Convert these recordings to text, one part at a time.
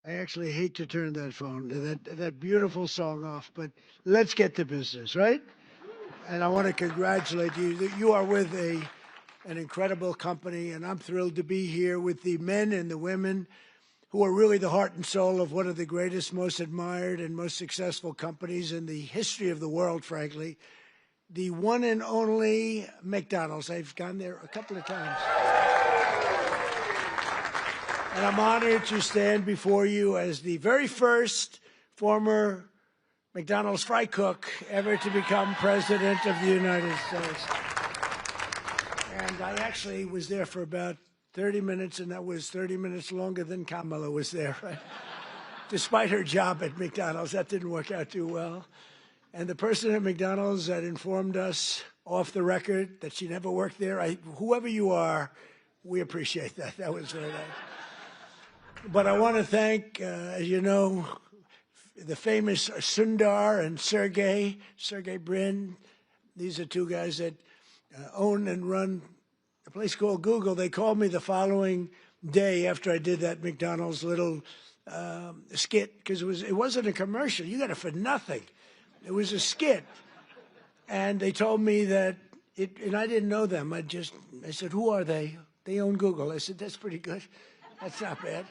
I actually hate to turn that beautiful song off, but let's get to business, right? And I want to congratulate you. You are with an incredible company, and I'm thrilled to be here with the men and the women who are really the heart and soul of one of the greatest, most admired, and most successful companies in the history of the world, frankly, the one and only McDonald's. I've gone there a couple of times. And I'm honored to stand before you as the very first former McDonald's fry cook ever to become president of the United States. And I actually was there for about 30 minutes, and that was 30 minutes longer than Kamala was there, right? Despite her job at McDonald's, that didn't work out too well. And the person at McDonald's that informed us off the record that she never worked there, whoever you are, we appreciate that. That was very nice. But I want to thank, as you know, the famous Sundar and Sergey Brin. These are two guys that own and run a place called Google. They called me the following day after I did that McDonald's little skit, because it wasn't a commercial. You got it for nothing. It was a skit. And they told me that, and I didn't know them. I said, who are they? They own Google. I said, that's pretty good. That's not bad.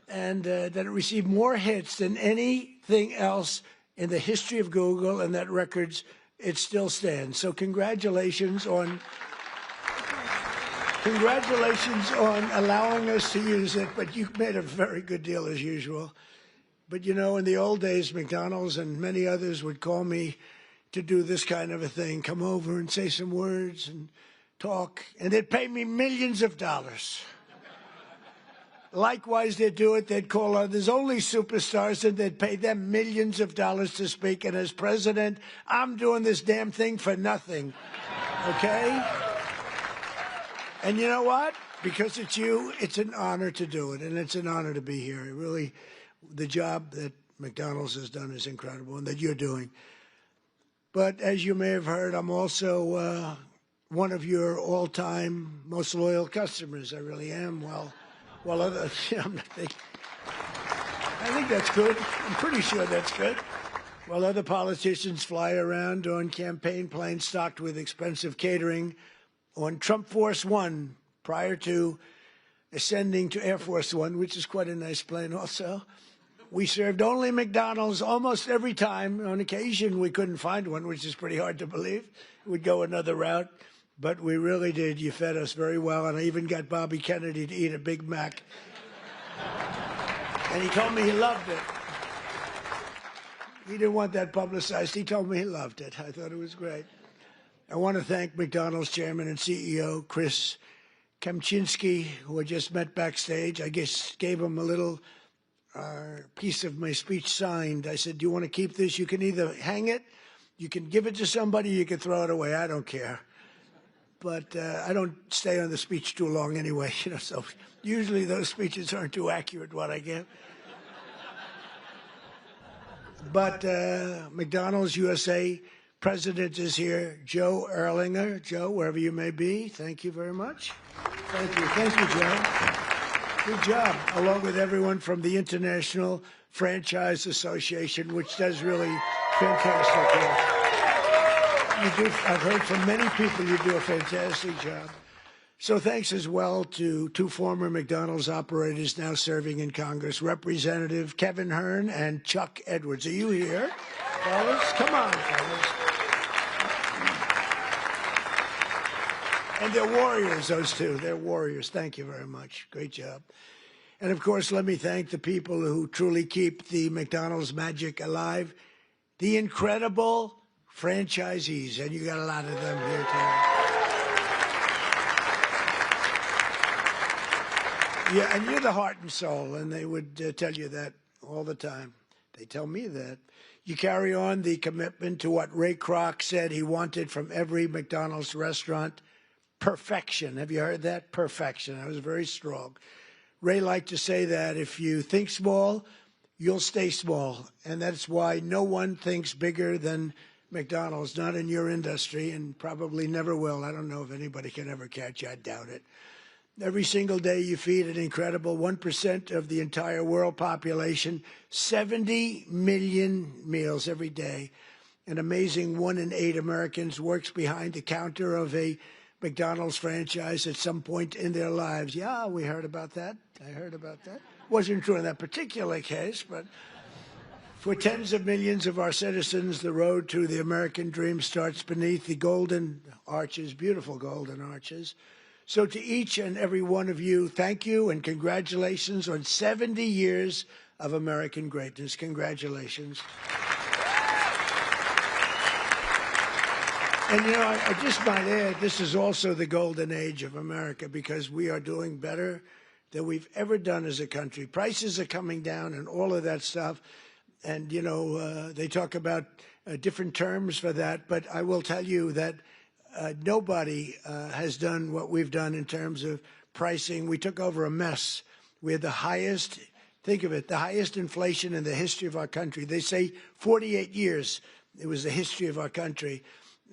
And that it received more hits than anything else in the history of Google, and that records, it still stands. So congratulations on allowing us to use it, but you made a very good deal as usual. But you know, in the old days, McDonald's and many others would call me to do this kind of a thing, come over and say some words and talk, and they'd pay me millions of dollars. Likewise, they'd do it. They'd call others, only superstars, and they'd pay them millions of dollars to speak. And as president, I'm doing this damn thing for nothing, okay? And you know what? Because it's you, it's an honor to do it, and it's an honor to be here. Really, the job that McDonald's has done is incredible, and that you're doing. But as you may have heard, I'm also one of your all-time most loyal customers. I really am. Well, I think that's good. I'm pretty sure that's good. While other politicians fly around on campaign planes stocked with expensive catering, on Trump Force One, prior to ascending to Air Force One, which is quite a nice plane also, we served only McDonald's almost every time. On occasion, we couldn't find one, which is pretty hard to believe. We'd go another route. But we really did. You fed us very well, and I even got Bobby Kennedy to eat a Big Mac. And he told me he loved it. He didn't want that publicized. He told me he loved it. I thought it was great. I want to thank McDonald's chairman and CEO, Chris Kempczinski, who I just met backstage. I guess gave him a little piece of my speech signed. I said, do you want to keep this? You can either hang it, you can give it to somebody, you can throw it away. I don't care. But I don't stay on the speech too long anyway, you know, so usually those speeches aren't too accurate, what I give. But McDonald's USA president is here, Joe Erlinger. Joe, wherever you may be, thank you very much. Thank you, Joe. Good job, along with everyone from the International Franchise Association, which does really fantastic work. I've heard from many people you do a fantastic job. So thanks as well to two former McDonald's operators now serving in Congress, Representative Kevin Hern and Chuck Edwards. Are you here, fellas? Come on, fellas. And they're warriors, those two. They're warriors. Thank you very much. Great job. And, of course, let me thank the people who truly keep the McDonald's magic alive, the incredible franchisees, and you got a lot of them here tonight. Yeah, and you're the heart and soul, and they would tell you that all the time. They tell me that. You carry on the commitment to what Ray Kroc said he wanted from every McDonald's restaurant, perfection. Have you heard that? Perfection. That was very strong. Ray liked to say that if you think small, you'll stay small, and that's why no one thinks bigger than McDonald's, not in your industry, and probably never will. I don't know if anybody can ever catch you. I doubt it. Every single day you feed an incredible 1% of the entire world population, 70 million meals every day. An amazing 1 in 8 Americans works behind the counter of a McDonald's franchise at some point in their lives. Yeah, we heard about that. I heard about that. Wasn't true in that particular case, but for tens of millions of our citizens, the road to the American dream starts beneath the golden arches, beautiful golden arches. So to each and every one of you, thank you and congratulations on 70 years of American greatness. Congratulations. And, you know, I just might add, this is also the golden age of America because we are doing better than we've ever done as a country. Prices are coming down and all of that stuff. And, you know, they talk about different terms for that. But I will tell you that nobody has done what we've done in terms of pricing. We took over a mess. We had the highest, think of it, the highest inflation in the history of our country. They say 48 years it was the history of our country.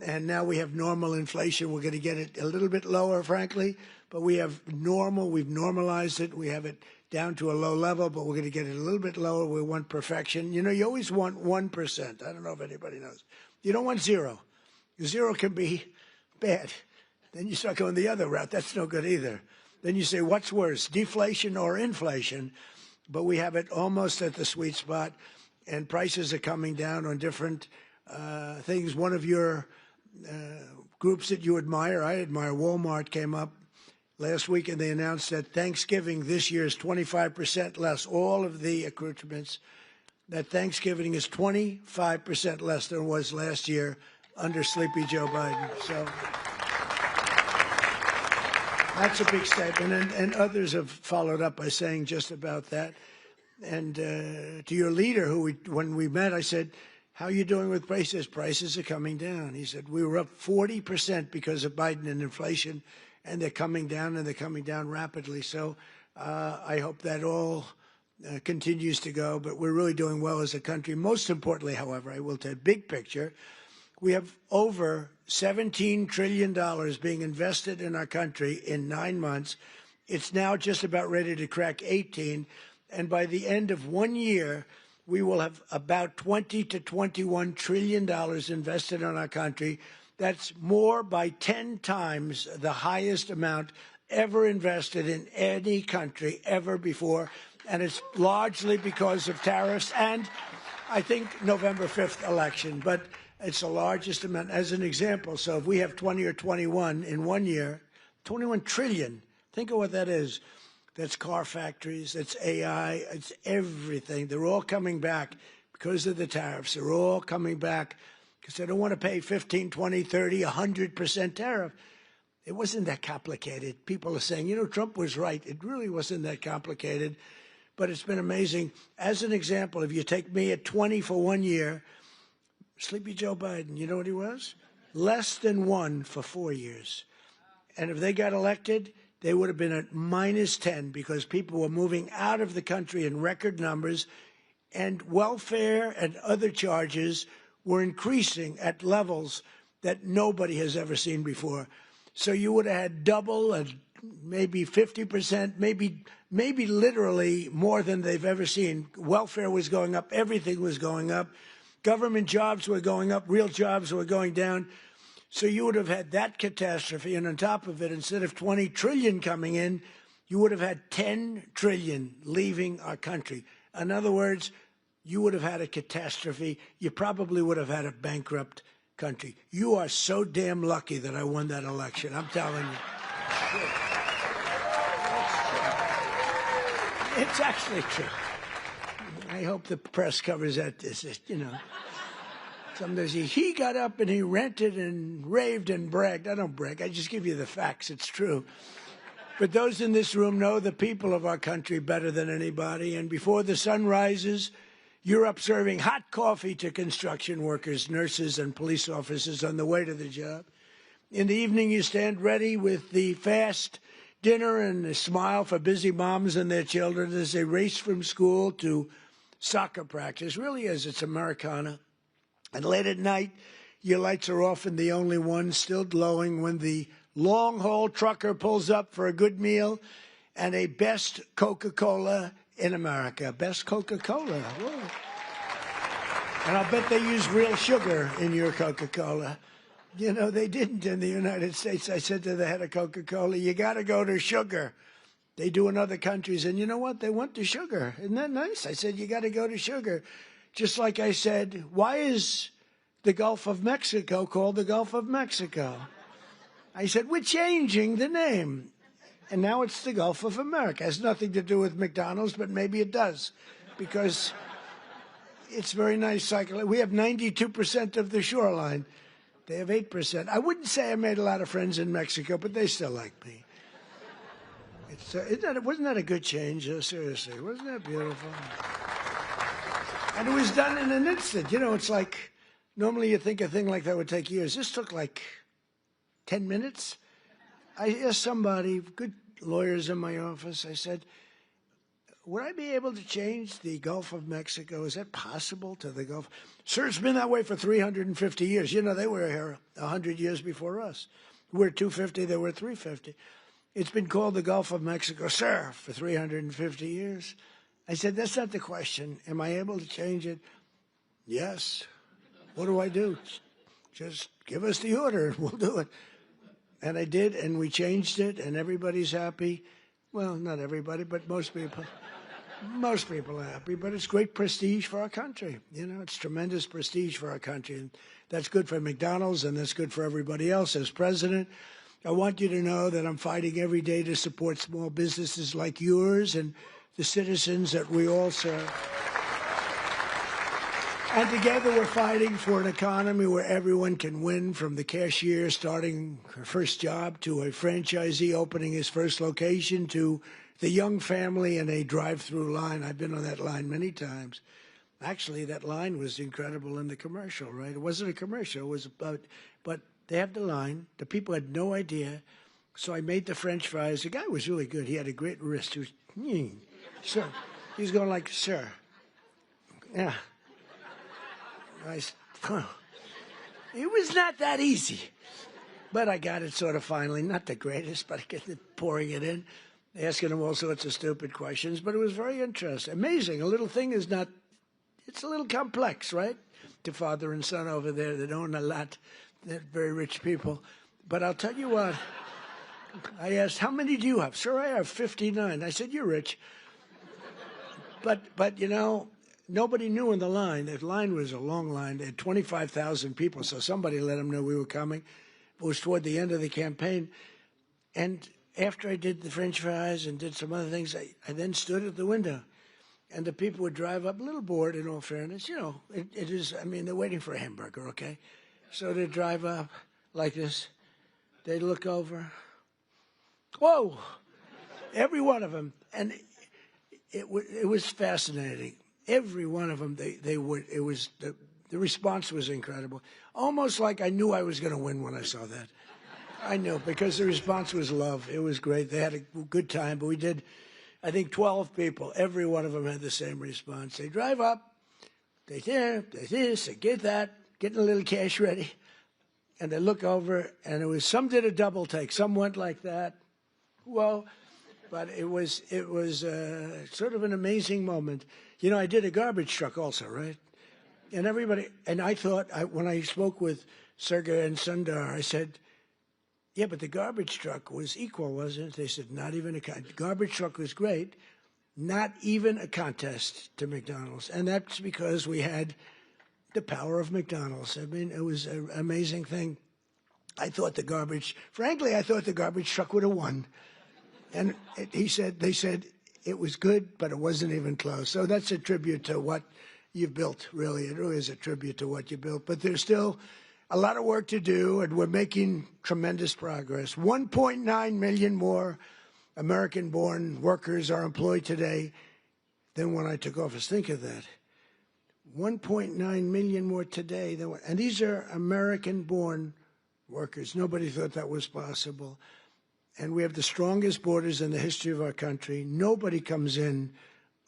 And now we have normal inflation. We're going to get it a little bit lower, frankly. But we have normal. We've normalized it. We have it down to a low level, but we're going to get it a little bit lower. We want perfection. You know, you always want 1%. I don't know if anybody knows. You don't want 0. 0 can be bad. Then you start going the other route. That's no good either. Then you say, what's worse, deflation or inflation? But we have it almost at the sweet spot, and prices are coming down on different things. One of your groups that you admire, I admire, Walmart, came up last week, and they announced that Thanksgiving this year is 25% less. All of the accoutrements, that Thanksgiving is 25% less than it was last year under Sleepy Joe Biden. So that's a big statement, and others have followed up by saying just about that. And to your leader, when we met, I said, how are you doing with prices? Prices are coming down. He said, we were up 40% because of Biden and inflation, and they're coming down, and they're coming down rapidly. So I hope that all continues to go, but we're really doing well as a country. Most importantly, however, I will tell you, big picture, we have over $17 trillion being invested in our country in 9 months. It's now just about ready to crack 18, and by the end of 1 year, we will have about $20 to $21 trillion invested in our country. That's more by 10 times the highest amount ever invested in any country ever before. And it's largely because of tariffs and, I think, November 5th election. But it's the largest amount. As an example, so if we have 20 or 21 in 1 year, 21 trillion, think of what that is. That's car factories, that's AI, it's everything. They're all coming back because of the tariffs. They're all coming back because they don't want to pay 15, 20, 30, 100% tariff. It wasn't that complicated. People are saying, you know, Trump was right. It really wasn't that complicated, but it's been amazing. As an example, if you take me at 20 for 1 year, Sleepy Joe Biden, you know what he was? Less than 1 for 4 years. And if they got elected, they would have been at -10 because people were moving out of the country in record numbers, and welfare and other charges were increasing at levels that nobody has ever seen before. So you would have had double and maybe 50%, maybe literally more than they've ever seen. Welfare was going up. Everything was going up. Government jobs were going up. Real jobs were going down. So you would have had that catastrophe, and on top of it, instead of 20 trillion coming in, you would have had 10 trillion leaving our country. In other words, you would have had a catastrophe. You probably would have had a bankrupt country. You are so damn lucky that I won that election. I'm telling you. It's actually true. I hope the press covers that. You know. Sometimes he got up and he ranted and raved and bragged. I don't brag. I just give you the facts. It's true. But those in this room know the people of our country better than anybody. And before the sun rises, you're up serving hot coffee to construction workers, nurses, and police officers on the way to the job. In the evening, you stand ready with the fast dinner and a smile for busy moms and their children as they race from school to soccer practice. Really is. It's Americana. And late at night, your lights are off and the only one still glowing when the long-haul trucker pulls up for a good meal and a best Coca Cola in America. Best Coca Cola. Whoa. And I'll bet they use real sugar in your Coca Cola. You know, they didn't in the United States. I said to the head of Coca Cola, you got to go to sugar. They do in other countries. And you know what? They went to sugar. Isn't that nice? I said, you got to go to sugar. Just like I said, why is the Gulf of Mexico called the Gulf of Mexico? I said, we're changing the name. And now it's the Gulf of America. It has nothing to do with McDonald's, but maybe it does. Because it's very nice cycle. We have 92% of the shoreline. They have 8%. I wouldn't say I made a lot of friends in Mexico, but they still like me. Wasn't that a good change? Seriously, wasn't that beautiful? And it was done in an instant. You know, it's like, normally you think a thing like that would take years. This took like 10 minutes. I asked somebody, good lawyers in my office, I said, would I be able to change the Gulf of Mexico? Is that possible to the Gulf? Sir, it's been that way for 350 years. You know, they were here 100 years before us. We're 250, they were 350. It's been called the Gulf of Mexico, sir, for 350 years. I said, that's not the question. Am I able to change it? Yes. What do I do? Just give us the order and we'll do it. And I did, and we changed it, and everybody's happy. Well, not everybody, but most people. Most people are happy, but it's great prestige for our country. You know, it's tremendous prestige for our country. And that's good for McDonald's, and that's good for everybody else. As president, I want you to know that I'm fighting every day to support small businesses like yours and the citizens that we all serve. And together we're fighting for an economy where everyone can win, from the cashier starting her first job to a franchisee opening his first location to the young family in a drive-through line. I've been on that line many times. Actually, that line was incredible in the commercial, right? It wasn't a commercial. It was about, but they have the line. The people had no idea. So I made the French fries. The guy was really good. He had a great wrist. He was, sir. He was going like, sir. Yeah. It was not that easy. But I got it sort of finally. Not the greatest, but I get pouring it in, asking him all sorts of stupid questions. But it was very interesting. Amazing. A little thing is not, it's a little complex, right? To father and son over there that own a lot. They're very rich people. But I'll tell you what. I asked, how many do you have? Sir, I have 59. I said, you're rich. But you know, nobody knew in the line. The line was a long line. They had 25,000 people, so somebody let them know we were coming. It was toward the end of the campaign. And after I did the French fries and did some other things, I then stood at the window. And the people would drive up, a little bored in all fairness. You know, it is, I mean, they're waiting for a hamburger, okay? So they'd drive up like this. They'd look over. Whoa! Every one of them. And it was fascinating. Every one of them, they would, it was, the response was incredible. Almost like I knew I was going to win when I saw that. I knew, because the response was love. It was great. They had a good time, but we did, I think, 12 people. Every one of them had the same response. They drive up, they this, they get that, getting a little cash ready, and they look over, and it was, some did a double take. Some went like that. Whoa. But it was sort of an amazing moment. You know, I did a garbage truck also, right? And everybody, and I thought, when I spoke with Sergey and Sundar, I said, yeah, but the garbage truck was equal, wasn't it? They said, not even a contest. Garbage truck was great, not even a contest to McDonald's. And that's because we had the power of McDonald's. I mean, it was an amazing thing. I thought frankly, I thought the garbage truck would have won. And they said it was good, but it wasn't even close. So that's a tribute to what you've built, really. It really is a tribute to what you built. But there's still a lot of work to do, and we're making tremendous progress. 1.9 million more American-born workers are employed today than when I took office. Think of that. 1.9 million more today than, and these are American-born workers. Nobody thought that was possible. And we have the strongest borders in the history of our country. Nobody comes in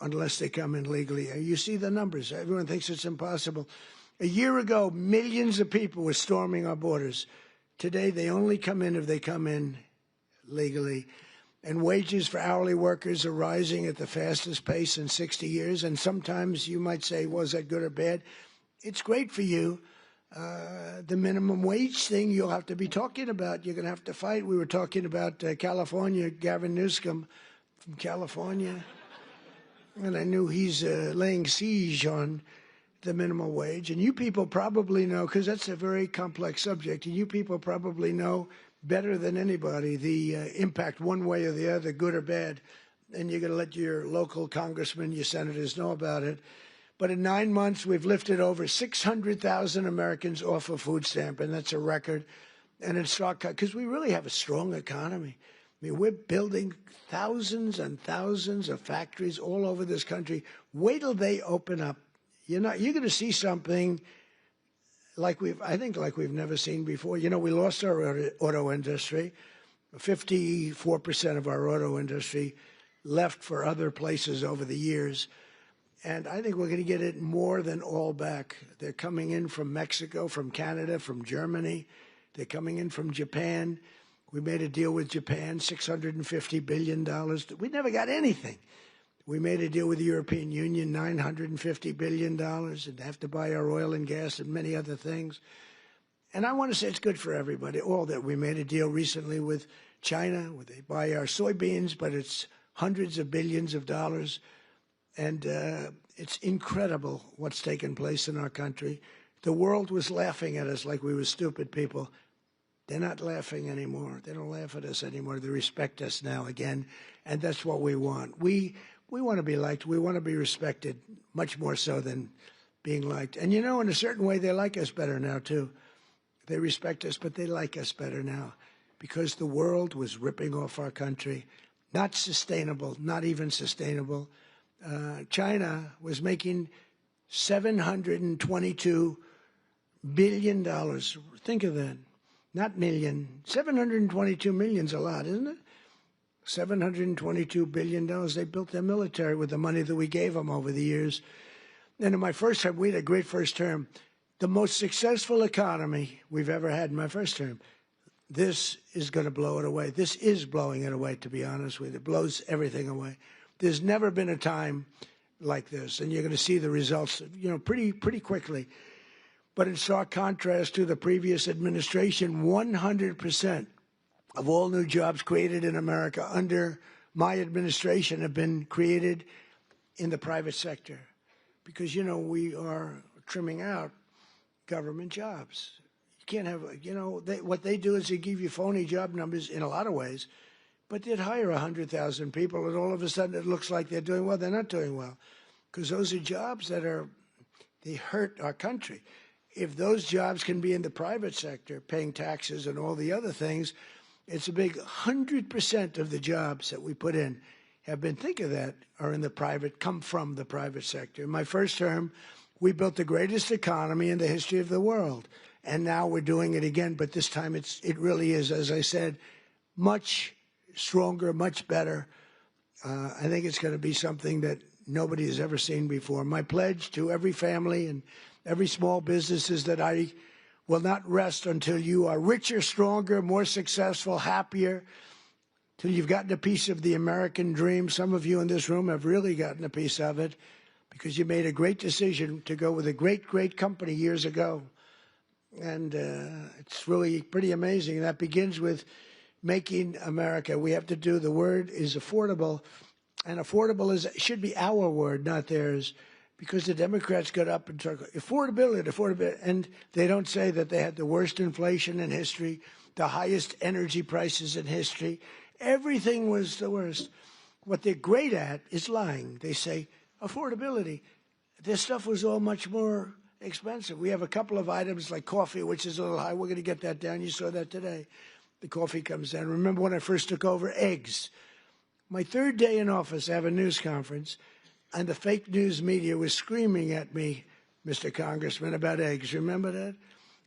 unless they come in legally. You see the numbers. Everyone thinks it's impossible. A year ago, millions of people were storming our borders. Today, they only come in if they come in legally. And wages for hourly workers are rising at the fastest pace in 60 years. And sometimes you might say, was that good or bad? It's great for you. The minimum wage thing you'll have to be talking about. You're going to have to fight. We were talking about California, Gavin Newsom from California. And I knew he's laying siege on the minimum wage. And you people probably know, because that's a very complex subject, and you people probably know better than anybody the impact one way or the other, good or bad. And you're going to let your local congressmen, your senators know about it. But in 9 months, we've lifted over 600,000 Americans off a food stamp, and that's a record. And it's because we really have a strong economy. I mean, we're building thousands and thousands of factories all over this country. Wait till they open up. You're going to see something like we've never seen before. You know, we lost our auto industry. 54% of our auto industry left for other places over the years. And I think we're going to get it more than all back. They're coming in from Mexico, from Canada, from Germany. They're coming in from Japan. We made a deal with Japan, $650 billion. We never got anything. We made a deal with the European Union, $950 billion, and they have to buy our oil and gas and many other things. And I want to say it's good for everybody, all that. We made a deal recently with China, where they buy our soybeans, but it's hundreds of billions of dollars. And it's incredible what's taken place in our country. The world was laughing at us like we were stupid people. They're not laughing anymore. They don't laugh at us anymore. They respect us now again, and that's what we want. We want to be liked. We want to be respected, much more so than being liked. And, you know, in a certain way, they like us better now, too. They respect us, but they like us better now because the world was ripping off our country. Not sustainable, not even sustainable. China was making $722 billion. Think of that. Not million. 722 million's a lot, isn't it? $722 billion. They built their military with the money that we gave them over the years. And in my first term, we had a great first term. The most successful economy we've ever had in my first term. This is going to blow it away. This is blowing it away, to be honest with you. It blows everything away. There's never been a time like this, and you're going to see the results, you know, pretty quickly. But in stark contrast to the previous administration, 100% of all new jobs created in America under my administration have been created in the private sector. Because, you know, we are trimming out government jobs. You can't have, you know, what they do is they give you phony job numbers in a lot of ways, but they'd hire 100,000 people, and all of a sudden it looks like they're doing well. They're not doing well, because those are jobs that they hurt our country. If those jobs can be in the private sector, paying taxes and all the other things, it's a big 100% of the jobs that we put in have been, think of that, are in the private, come from the private sector. In my first term, we built the greatest economy in the history of the world. And now we're doing it again, but this time it really is, as I said, much stronger, much better. I think it's going to be something that nobody has ever seen before. My pledge to every family and every small business is that I will not rest until you are richer, stronger, more successful, happier, till you've gotten a piece of the American dream. Some of you in this room have really gotten a piece of it because you made a great decision to go with a great, great company years ago. And it's really pretty amazing. That begins with making America. We have to do, the word is affordable, and affordable should be our word, not theirs, because the Democrats got up and talked affordability, and they don't say that they had the worst inflation in history, the highest energy prices in history. Everything was the worst. What they're great at is lying. They say affordability. This stuff was all much more expensive. We have a couple of items like coffee, which is a little high. We're going to get that down. You saw that today. The coffee comes down. Remember when I first took over? Eggs. My third day in office, I have a news conference, and the fake news media was screaming at me, Mr. Congressman, about eggs. Remember that?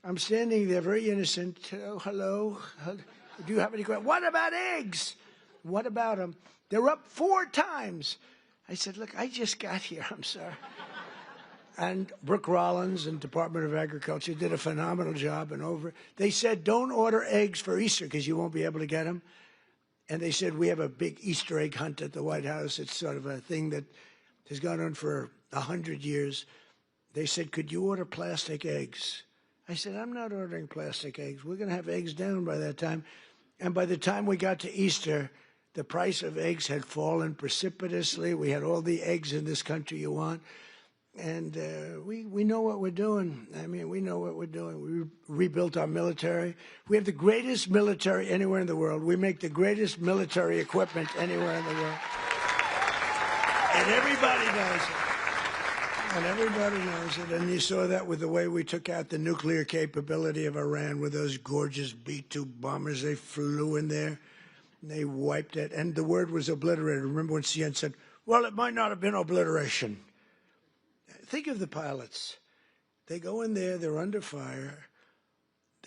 I'm standing there very innocent. Oh, hello. Do you have any questions? What about eggs? What about them? They're up 4 times. I said, look, I just got here. I'm sorry. And Brooke Rollins and Department of Agriculture did a phenomenal job. And they said, don't order eggs for Easter because you won't be able to get them. And they said, we have a big Easter egg hunt at the White House. It's sort of a thing that has gone on for 100 years. They said, could you order plastic eggs? I said, I'm not ordering plastic eggs. We're going to have eggs down by that time. And by the time we got to Easter, the price of eggs had fallen precipitously. We had all the eggs in this country you want. And we know what we're doing. I mean, we know what we're doing. We rebuilt our military. We have the greatest military anywhere in the world. We make the greatest military equipment anywhere in the world. And everybody knows it. And everybody knows it. And you saw that with the way we took out the nuclear capability of Iran with those gorgeous B-2 bombers. They flew in there. And they wiped it. And the word was obliterated. Remember when CNN said, well, it might not have been obliteration. Think of the pilots. They go in there, they're under fire.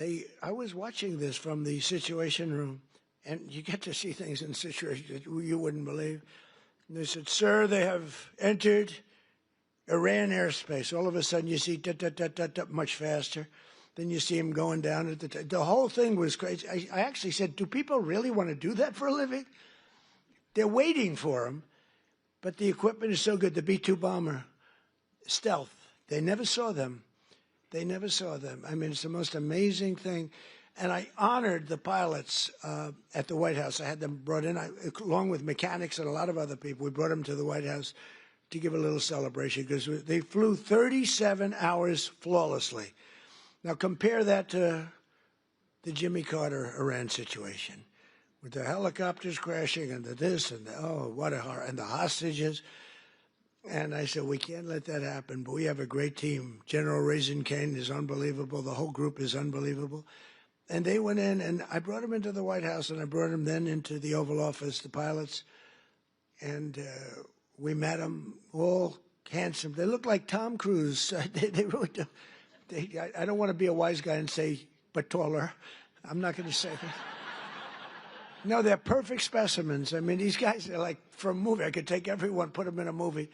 I was watching this from the Situation Room, and you get to see things in situations that you wouldn't believe. And they said, sir, they have entered Iran airspace. All of a sudden you see much faster. Then you see them going down at the whole thing was crazy. I actually said, do people really want to do that for a living? They're waiting for them, but the equipment is so good. The B-2 bomber, stealth. They never saw them. They never saw them. I mean, it's the most amazing thing. And I honored the pilots at the White House. I had them brought in, along with mechanics and a lot of other people. We brought them to the White House to give a little celebration because they flew 37 hours flawlessly. Now compare that to the Jimmy Carter Iran situation with the helicopters crashing and the this and the, oh, what a horror, and the hostages. And I said, we can't let that happen, but we have a great team. General Raisin Kane is unbelievable. The whole group is unbelievable. And they went in, and I brought them into the White House, and I brought them then into the Oval Office, the pilots. And we met them, all handsome. They look like Tom Cruise. They really do. I don't want to be a wise guy and say, but taller. I'm not going to say that. No, they're perfect specimens. I mean, these guys are like from a movie. I could take everyone, put them in a movie.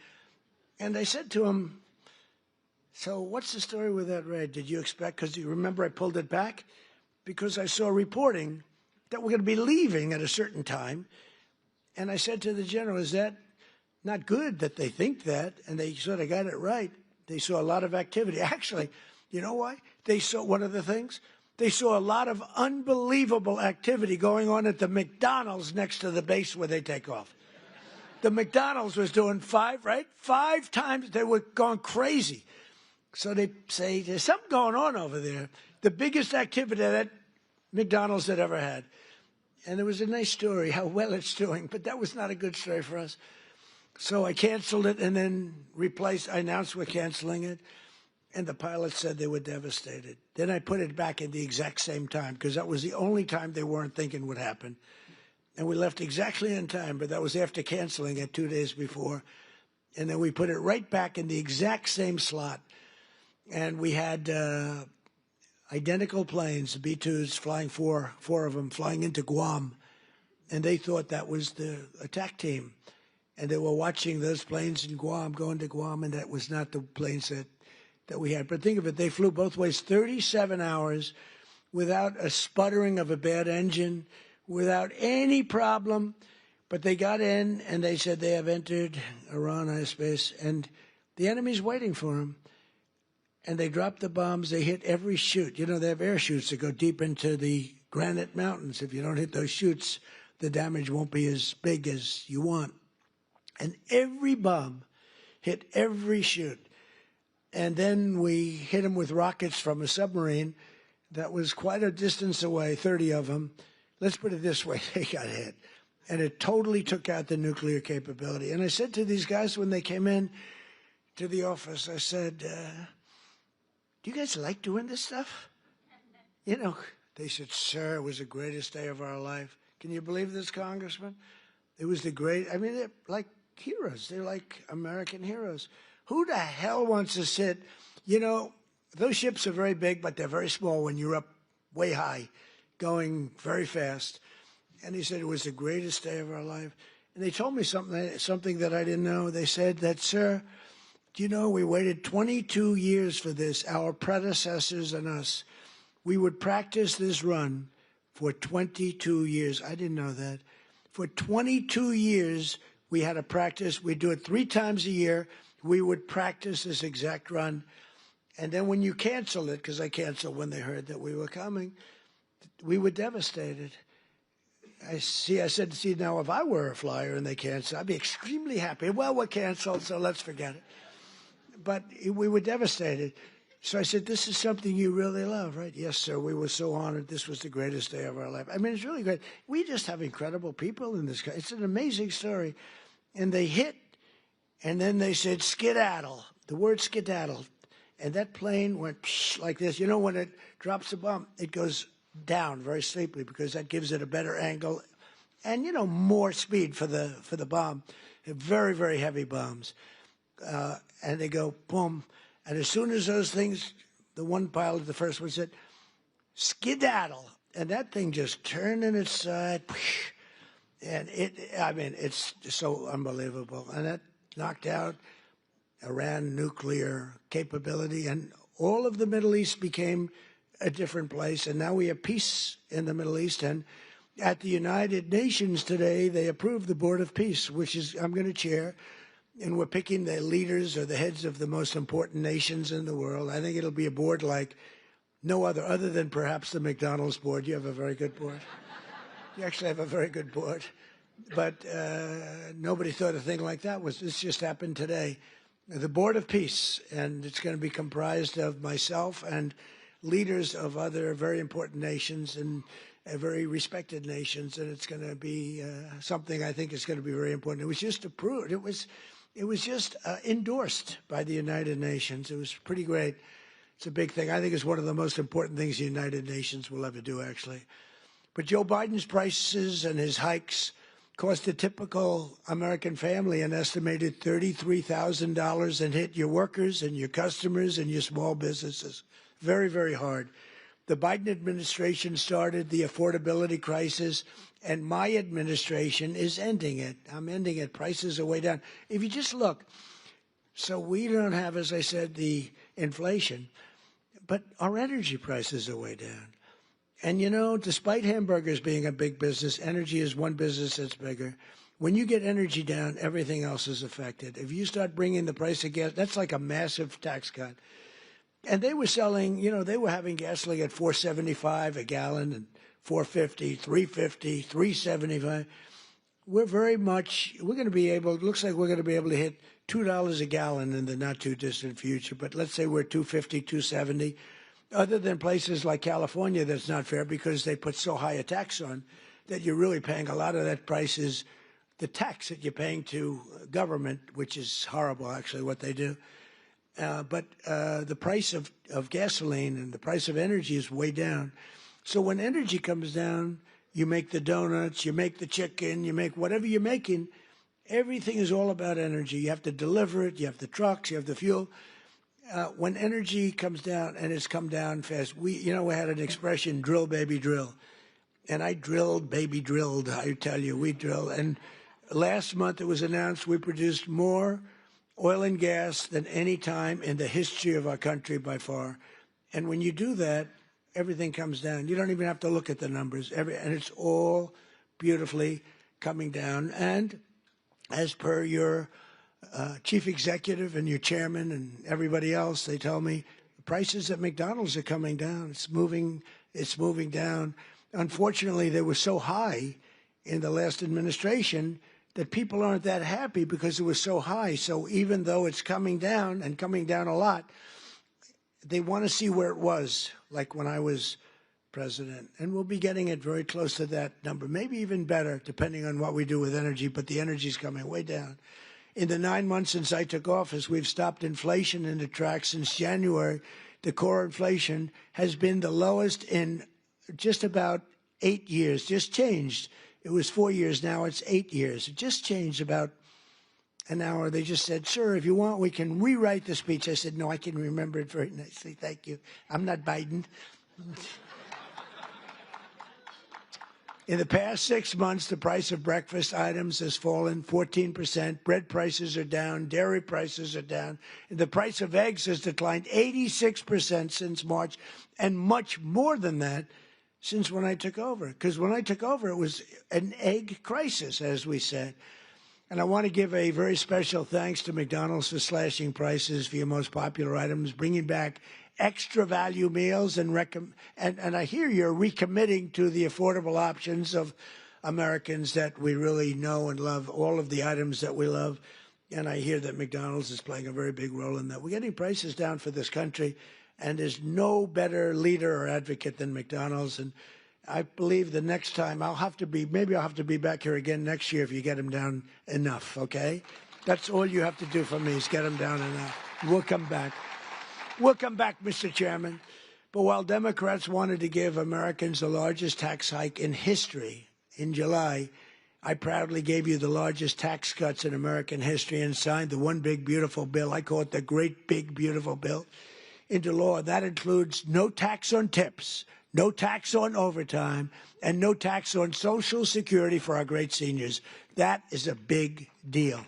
And I said to him, so what's the story with that raid? Did you expect, because you remember I pulled it back? Because I saw reporting that we're going to be leaving at a certain time. And I said to the general, is that not good that they think that? And they sort of got it right. They saw a lot of activity. Actually, you know why? They saw one of the things. They saw a lot of unbelievable activity going on at the McDonald's next to the base where they take off. The McDonald's was doing 5 times. They were going crazy. So they say, there's something going on over there. The biggest activity that McDonald's had ever had. And it was a nice story, how well it's doing. But that was not a good story for us. So I canceled it and then I announced we're canceling it. And the pilots said they were devastated. Then I put it back in the exact same time because that was the only time they weren't thinking would happen. And we left exactly in time, but that was after canceling it 2 days before. And then we put it right back in the exact same slot. And we had identical planes, the B-2s, flying four of them, flying into Guam. And they thought that was the attack team. And they were watching those planes in Guam, going to Guam, and that was not the planes that we had. But think of it, they flew both ways 37 hours without a sputtering of a bad engine, without any problem. But they got in and they said they have entered Iran airspace and the enemy's waiting for them. And they dropped the bombs. They hit every chute. You know, they have air chutes that go deep into the granite mountains. If you don't hit those chutes, the damage won't be as big as you want. And every bomb hit every chute. And then we hit them with rockets from a submarine that was quite a distance away, 30 of them. Let's put it this way, they got hit. And it totally took out the nuclear capability. And I said to these guys when they came in to the office, I said, do you guys like doing this stuff? You know, they said, sir, it was the greatest day of our life. Can you believe this, Congressman? It was the they're like heroes. They're like American heroes. Who the hell wants to sit? You know, those ships are very big, but they're very small when you're up way high, going very fast. And he said it was the greatest day of our life. And they told me something that I didn't know. They said that, sir, Do you know we waited 22 years for this, our predecessors and us. We would practice this run for 22 years. I didn't know that. For 22 years, we had to practice. We'd do it 3 times a year. We would practice this exact run. And then when you canceled it, because I canceled when they heard that we were coming, we were devastated. I said, see, now if I were a flyer and they canceled, I'd be extremely happy. Well, we're canceled, so let's forget it. But we were devastated. So I said, this is something you really love, right? Yes, sir. We were so honored. This was the greatest day of our life. I mean, it's really great. We just have incredible people in this country. It's an amazing story. And they hit, and then they said, skedaddle, the word skedaddle. And that plane went like this. You know, when it drops a bomb, it goes down very steeply because that gives it a better angle and, you know, more speed for the bomb. Very, very heavy bombs. And they go, boom. And as soon as those things, the one pilot, the first one said, skedaddle. And that thing just turned in its side. And it's so unbelievable. And that knocked out Iran nuclear capability. And all of the Middle East became a different place. And now we have peace in the Middle East. And at the United Nations today, they approved the Board of Peace, which is I'm going to chair. And we're picking the leaders or the heads of the most important nations in the world. I think it'll be a board like no other than perhaps the McDonald's board. You have a very good board. You actually have a very good board. But nobody thought a thing like that was, this just happened today. The Board of Peace, and it's going to be comprised of myself and leaders of other very important nations and very respected nations. And it's going to be something I think is going to be very important. It was just approved. It was just endorsed by the United Nations. It was pretty great. It's a big thing. I think it's one of the most important things the United Nations will ever do, actually. But Joe Biden's prices and his hikes cost a typical American family an estimated $33,000 and hit your workers and your customers and your small businesses. Very, very hard. The Biden administration started the affordability crisis, and my administration is ending it. I'm ending it. Prices are way down. If you just look, so we don't have, as I said, the inflation, but our energy prices are way down. And, you know, despite hamburgers being a big business, energy is one business that's bigger. When you get energy down, everything else is affected. If you start bringing the price of gas, that's like a massive tax cut. And they were selling, you know, they were having gasoline at $4.75 a gallon and $4.50, $3.50, $3.75. We're going to be able, it looks like we're going to be able to hit $2 a gallon in the not too distant future. But let's say we're $2.50, $2.70. Other than places like California, that's not fair because they put so high a tax on that you're really paying a lot of that price is the tax that you're paying to government, which is horrible, actually, what they do. But the price of gasoline and the price of energy is way down. So when energy comes down, you make the donuts, you make the chicken, you make whatever you're making. Everything is all about energy. You have to deliver it. You have the trucks. You have the fuel. When energy comes down, and it's come down fast, we had an expression, drill, baby, drill. And I drilled, baby, drilled. I tell you, we drilled. And last month it was announced we produced more oil and gas than any time in the history of our country by far. And when you do that, everything comes down. You don't even have to look at the numbers. And it's all beautifully coming down. And as per your chief executive and your chairman and everybody else, they tell me the prices at McDonald's are coming down. It's moving down. Unfortunately, they were so high in the last administration that people aren't that happy because it was so high. So even though it's coming down and coming down a lot, they want to see where it was, like when I was president. And we'll be getting it very close to that number, maybe even better, depending on what we do with energy. But the energy's coming way down. In the 9 months since I took office, we've stopped inflation in the tracks. Since January, the core inflation has been the lowest in just about 8 years, just changed. It was 4 years, now it's 8 years. It just changed about an hour. They just said, sir, if you want, we can rewrite the speech. I said, no, I can remember it very nicely. Thank you. I'm not Biden. In the past 6 months, the price of breakfast items has fallen 14%. Bread prices are down. Dairy prices are down. And the price of eggs has declined 86% since March, and much more than that since when I took over. Because when I took over, it was an egg crisis, as we said. And I want to give a very special thanks to McDonald's for slashing prices for your most popular items, bringing back extra value meals, and I hear you're recommitting to the affordable options of Americans that we really know and love, all of the items that we love. And I hear that McDonald's is playing a very big role in that. We're getting prices down for this country, and there's no better leader or advocate than McDonald's. And I believe the next time maybe I'll have to be back here again next year if you get them down enough, okay? That's all you have to do for me is get them down enough. We'll come back. We'll come back, Mr. Chairman. But while Democrats wanted to give Americans the largest tax hike in history in July, I proudly gave you the largest tax cuts in American history and signed the one big beautiful bill, I call it the great big beautiful bill, into law. That includes no tax on tips, no tax on overtime, and no tax on Social Security for our great seniors. That is a big deal.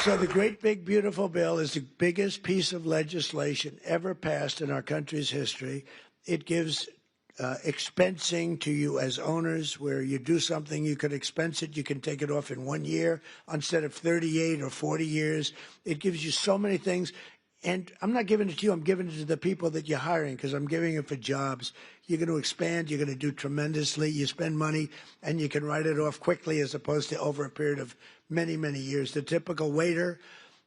So the great big beautiful bill is the biggest piece of legislation ever passed in our country's history. It gives expensing to you as owners, where you do something, you could expense it, you can take it off in 1 year instead of 38 or 40 years. It gives you so many things. And I'm not giving it to you, I'm giving it to the people that you're hiring, because I'm giving it for jobs. You're going to expand, you're going to do tremendously, you spend money, and you can write it off quickly as opposed to over a period of many, many years. The typical waiter,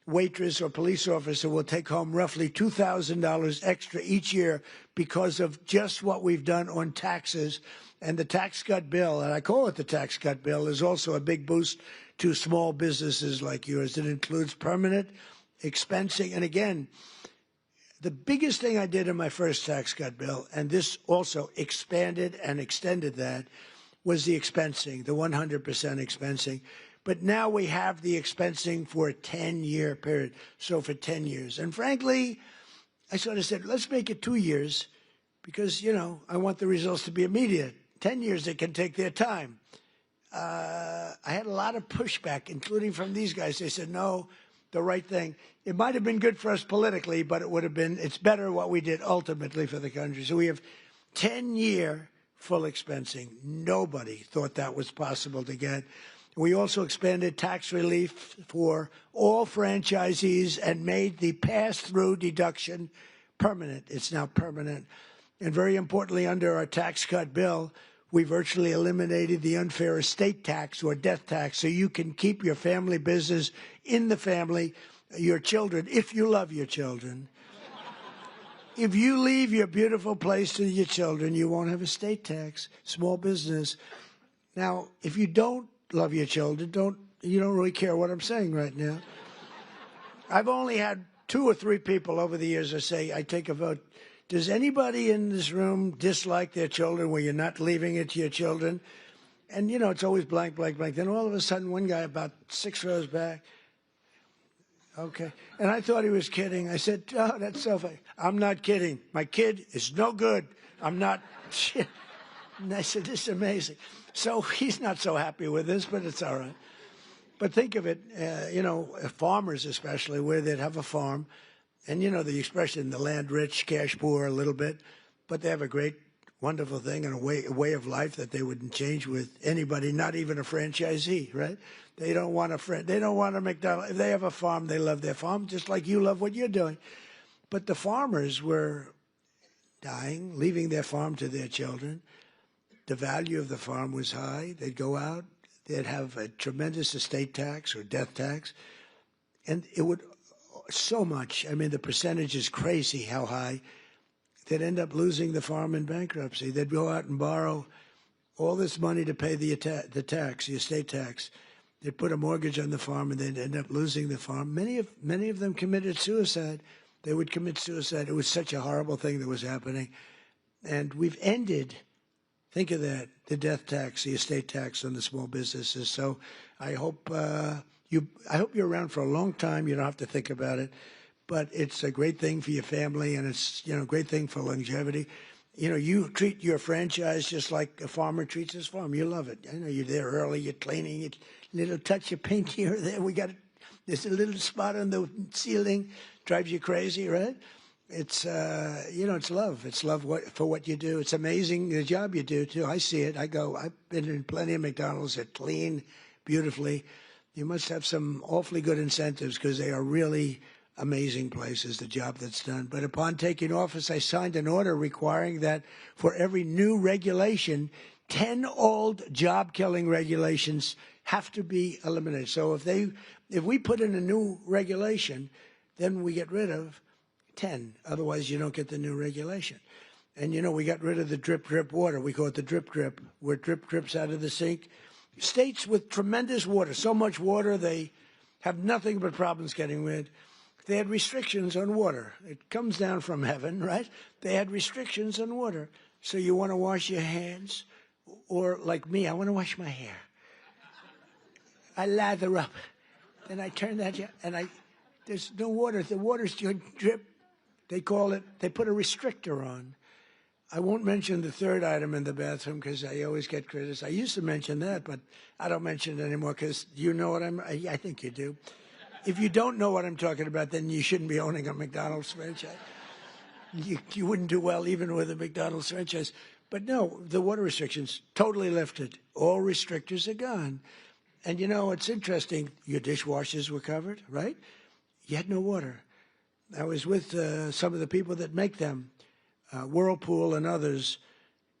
waitress, or police officer will take home roughly $2,000 extra each year because of just what we've done on taxes. And the tax cut bill, and I call it the tax cut bill, is also a big boost to small businesses like yours. It includes permanent expensing. And again, the biggest thing I did in my first tax cut bill, and this also expanded and extended that, was the expensing, the 100% expensing. But now we have the expensing for a 10-year period, so for 10 years. And frankly, I sort of said, let's make it 2 years because, you know, I want the results to be immediate. 10 years, they can take their time. I had a lot of pushback, including from these guys. They said, no, the right thing. It might have been good for us politically, but it's better what we did ultimately for the country. So we have 10-year full expensing. Nobody thought that was possible to get. We also expanded tax relief for all franchisees and made the pass-through deduction permanent. It's now permanent. And very importantly, under our tax cut bill, we virtually eliminated the unfair estate tax or death tax, so you can keep your family business in the family, your children, if you love your children. If you leave your beautiful place to your children, you won't have estate tax, small business. Now, if you don't love your children, you don't really care what I'm saying right now. I've only had 2 or 3 people over the years that say, I take a vote. Does anybody in this room dislike their children where you're not leaving it to your children? And, you know, it's always blank, blank, blank. Then all of a sudden, one guy about 6 rows back, okay. And I thought he was kidding. I said, oh, that's so funny. I'm not kidding. My kid is no good. I'm not. And I said, this is amazing. So he's not so happy with this, but it's all right. But think of it, you know, farmers especially, where they'd have a farm. And, you know, the expression, the land rich, cash poor a little bit. But they have a great, wonderful thing and a way of life that they wouldn't change with anybody, not even a franchisee, right? They don't want a McDonald's. If they have a farm, they love their farm, just like you love what you're doing. But the farmers were dying, leaving their farm to their children. The value of the farm was high. They'd go out. They'd have a tremendous estate tax or death tax. And it would so much. I mean, the percentage is crazy how high. They'd end up losing the farm in bankruptcy. They'd go out and borrow all this money to pay the tax, the estate tax. They'd put a mortgage on the farm, and they'd end up losing the farm. Many of them committed suicide. They would commit suicide. It was such a horrible thing that was happening. And we've ended, think of that, the death tax, the estate tax on the small businesses. So I hope you're around for a long time. You don't have to think about it. But but it's a great thing for your family, and it's, a great thing for longevity. You treat your franchise just like a farmer treats his farm. You love it. You're there early, you're cleaning it, little touch of paint here or there. There's a little spot on the ceiling, drives you crazy, right? It's, it's love. It's love for what you do. It's amazing the job you do, too. I see it. I've been in plenty of McDonald's that clean beautifully. You must have some awfully good incentives because they are really amazing places, the job that's done. But upon taking office, I signed an order requiring that for every new regulation, 10 old job-killing regulations have to be eliminated. So if we put in a new regulation, then we get rid of 10. Otherwise, you don't get the new regulation. And, we got rid of the drip, drip water. We call it the drip, drip, where drip drips out of the sink. States with tremendous water, so much water, they have nothing but problems getting rid. They had restrictions on water. It comes down from heaven, right? They had restrictions on water. So you want to wash your hands, or like me, I want to wash my hair. I lather up, and I turn that, and there's no water. The water's drip. They put a restrictor on. I won't mention the third item in the bathroom because I always get criticized. I used to mention that, but I don't mention it anymore because you know what I think you do. If you don't know what I'm talking about, then you shouldn't be owning a McDonald's franchise. You wouldn't do well even with a McDonald's franchise. But no, the water restrictions totally lifted. All restrictors are gone. And it's interesting. Your dishwashers were covered, right? You had no water. I was with some of the people that make them, Whirlpool and others,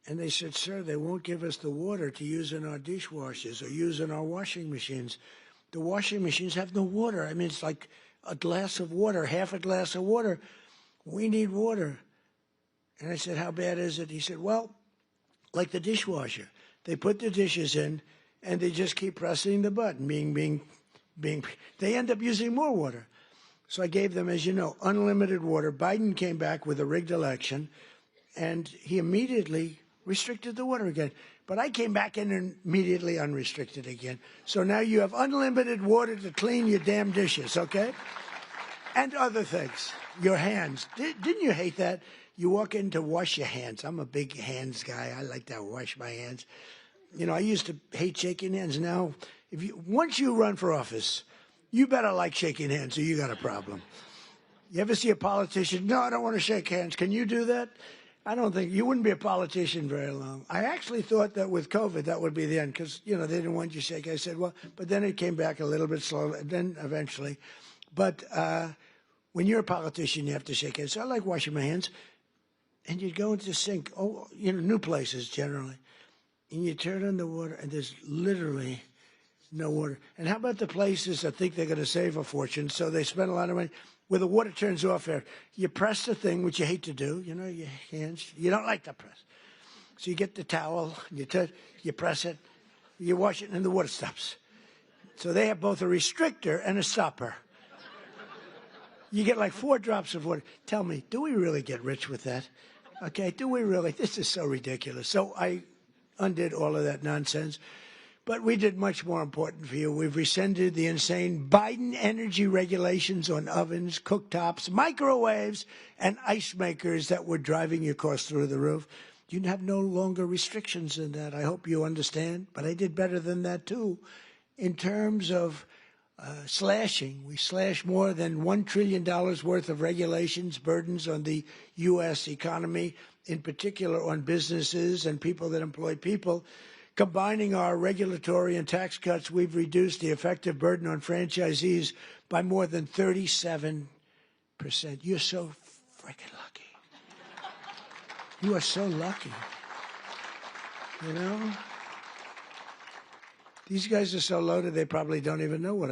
and they said, sir, they won't give us the water to use in our dishwashers or use in our washing machines. The washing machines have no water. I mean, it's like a glass of water, half a glass of water. We need water. And I said, how bad is it? He said, well, like the dishwasher. They put the dishes in, and they just keep pressing the button, they end up using more water. So I gave them, as you know, unlimited water. Biden came back with a rigged election, and he immediately restricted the water again. But I came back in and immediately unrestricted again. So now you have unlimited water to clean your damn dishes, okay? And other things. Your hands. Didn't you hate that? You walk in to wash your hands. I'm a big hands guy. I like to wash my hands. I used to hate shaking hands. Now, once you run for office, you better like shaking hands or you got a problem. You ever see a politician? No, I don't want to shake hands. Can you do that? I don't think you wouldn't be a politician very long. I actually thought that with COVID, that would be the end because, they didn't want you to shake. I said, well, but then it came back a little bit slowly, then eventually. But when you're a politician, you have to shake hands. So I like washing my hands. And you'd go into the sink, new places generally. And you turn on the water, and there's literally no water. And how about the places that think they're going to save a fortune, so they spend a lot of money, where the water turns off there. You press the thing, which you hate to do, your hands. You don't like to press. So you get the towel, you press it, you wash it, and the water stops. So they have both a restrictor and a stopper. You get like 4 drops of water. Tell me, do we really get rich with that? Okay, do we really? This is so ridiculous. So I undid all of that nonsense. But we did much more important for you. We've rescinded the insane Biden energy regulations on ovens, cooktops, microwaves, and ice makers that were driving your costs through the roof. You have no longer restrictions in that. I hope you understand. But I did better than that, too. In terms of slashing, we slashed more than $1 trillion worth of regulations, burdens on the U.S. economy, in particular on businesses and people that employ people. Combining our regulatory and tax cuts, we've reduced the effective burden on franchisees by more than 37%. You're so freaking lucky. You are so lucky. These guys are so loaded, they probably don't even know what I do.